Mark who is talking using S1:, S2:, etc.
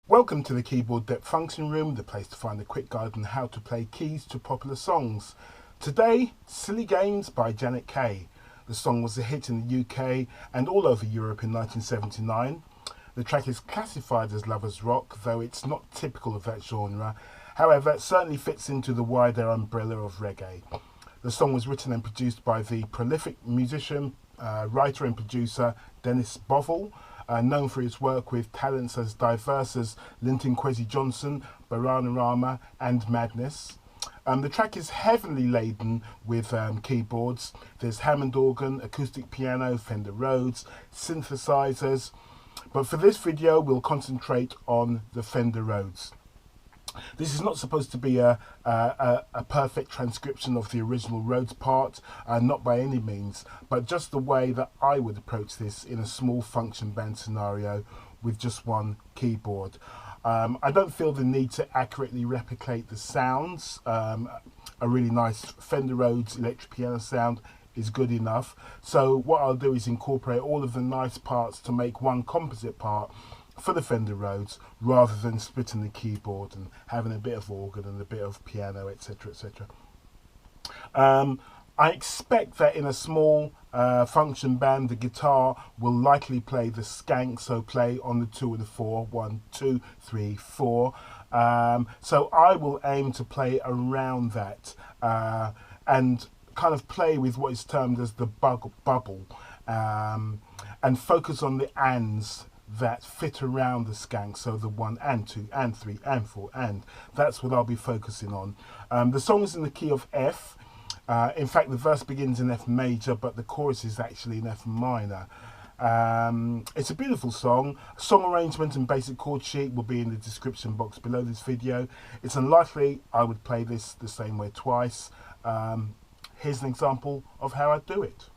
S1: Welcome to the Keyboard Depth Function Room, the place to find a quick guide on how to play keys to popular songs. Today, Silly Games by Janet Kay. The song was a hit in the UK and all over Europe in 1979. The track is classified as lovers rock, though it's not typical of that genre. However, it certainly fits into the wider umbrella of reggae. The song was written and produced by the prolific musician, writer and producer Dennis Bovell, known for his work with talents as diverse as Linton Kwesi Johnson, Bananarama and Madness. The track is heavily laden with keyboards. There's Hammond organ, acoustic piano, Fender Rhodes, synthesizers. But for this video, we'll concentrate on the Fender Rhodes. This is not supposed to be a perfect transcription of the original Rhodes part, not by any means, but just the way that I would approach this in a small function band scenario with just one keyboard. I don't feel the need to accurately replicate the sounds. A really nice Fender Rhodes electric piano sound is good enough. So what I'll do is incorporate all of the nice parts to make one composite part for the Fender Rhodes, rather than splitting the keyboard and having a bit of organ and a bit of piano, etc, etc. I expect that in a small function band, the guitar will likely play the skank, so play on the 2 and the 4, 1, 2, 3, 4. So I will aim to play around that and kind of play with what is termed as the bubble, and focus on the ands that fit around the skank, so the 1 and 2 and 3 and 4, and that's what I'll be focusing on. The song is in the key of F. In fact, the verse begins in F major, but the chorus is actually in F minor. It's a beautiful song. Song arrangement and basic chord sheet will be in the description box below this video. It's unlikely I would play this the same way twice. Here's an example of how I do it.